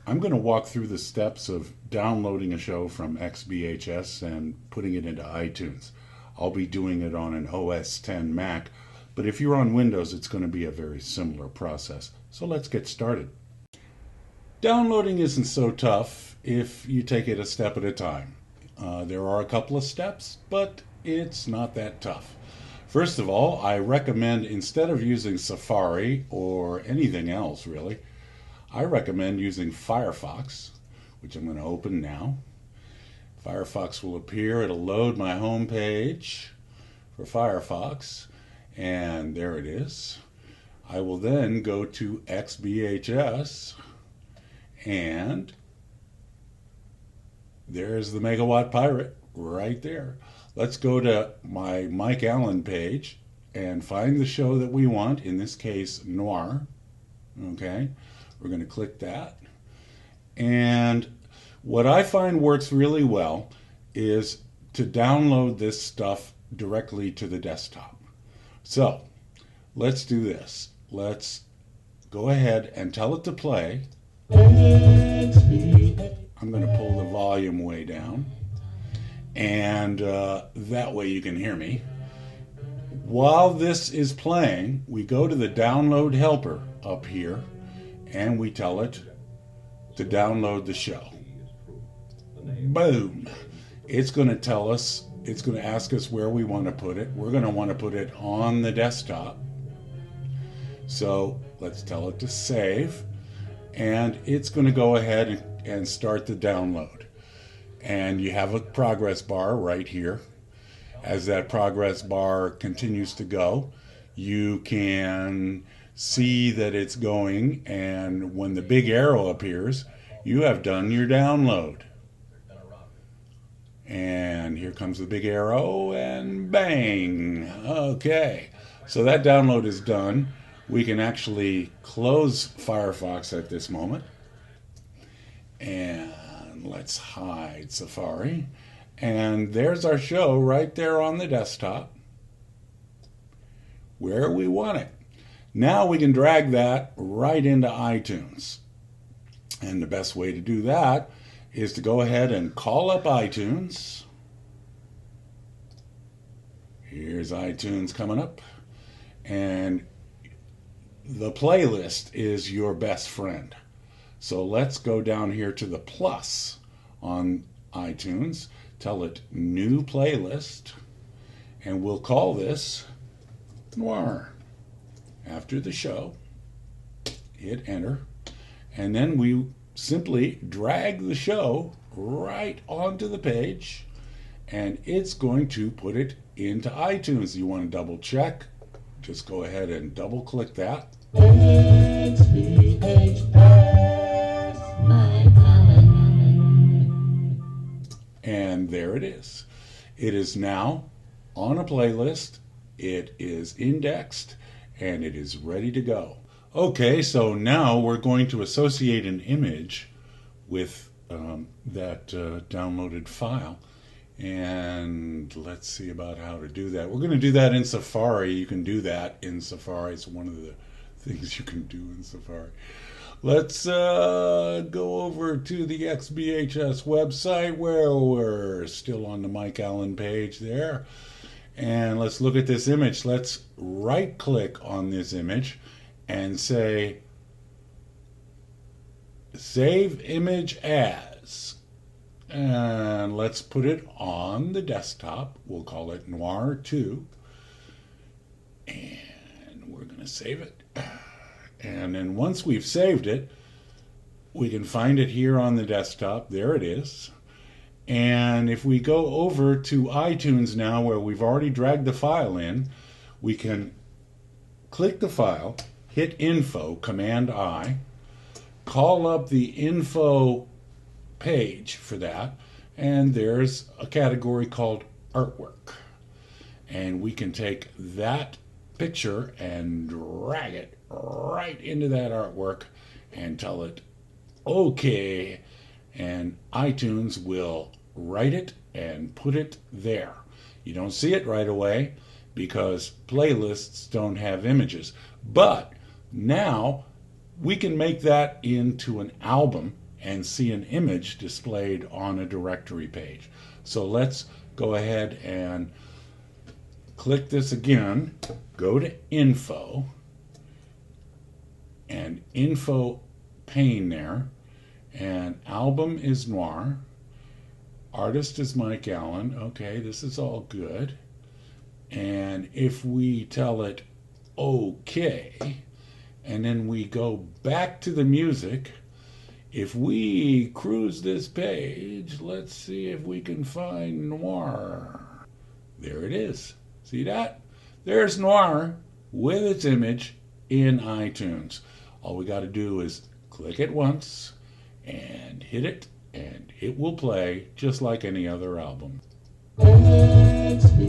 I'm going to walk through the steps of downloading a show from XBHS and putting it into iTunes. I'll be doing it on an OS 10 Mac, but if you're on Windows, it's going to be a very similar process. So let's get started. Downloading isn't so tough if you take it a step at a time. There are a couple of steps, but it's not that tough. First of all, I recommend, instead of using Safari or anything else really, I recommend using Firefox, which I'm going to open now. Firefox will appear. It'll load my home page for Firefox, and there it is. I will then go to XBHS, and there's the Megawatt Pirate right there. Let's go to my Mike Allen page and find the show that we want, in this case, Noir. Okay, we're going to click that. And what I find works really well is to download this stuff directly to the desktop. So let's do this. Let's go ahead and tell it to play. I'm going to pull the volume way down, and that way you can hear me. While this is playing, we go to the download helper up here, and we tell it to download the show. Boom. It's going to tell us, it's going to ask us where we want to put it. We're going to want to put it on the desktop. So let's tell it to save, and it's going to go ahead and start the download. And you have a progress bar right here. As that progress bar continues to go, you can see that it's going, and when the big arrow appears, you have done your download. And here comes the big arrow, and bang! Okay, so that download is done. We can actually close Firefox at this moment. And let's hide Safari. And there's our show right there on the desktop, where we want it. Now we can drag that right into iTunes. And the best way to do that is to go ahead and call up iTunes. Here's iTunes coming up. And the playlist is your best friend. So let's go down here to the plus on iTunes. Tell it new playlist. And we'll call this Noir. After the show, hit enter. And then we simply drag the show right onto the page, and it's going to put it into iTunes. You want to double check, just go ahead and double click that. And there it is. It is now on a playlist, it is indexed, and it is ready to go. Okay, so now we're going to associate an image with that downloaded file. And let's see about how to do that. We're going to do that in Safari. You can do that in Safari. It's one of the things you can do in Safari. Let's go over to the XBHS website, where we're still on the Mike Allen page there. And let's look at this image. Let's right-click on this image and say, Save Image As. And let's put it on the desktop. We'll call it Noir 2. And we're going to save it. And then once we've saved it, we can find it here on the desktop. There it is. And if we go over to iTunes now, where we've already dragged the file in, we can click the file, hit Info, Command I, call up the info page for that, and there's a category called Artwork. And we can take that picture and drag it right into that artwork and tell it okay, and iTunes will write it and put it there. You don't see it right away because playlists don't have images, but now we can make that into an album and see an image displayed on a directory page. So let's go ahead and click this again, go to Info, and Info pane there, and album is Noir, artist is Mike Allen. Okay, this is all good. And if we tell it okay, and then we go back to the music, if we cruise this page, let's see if we can find Noir. There it is. See that? There's Noir with its image in iTunes. All we got to do is click it once and hit it, and it will play just like any other album. XBHS.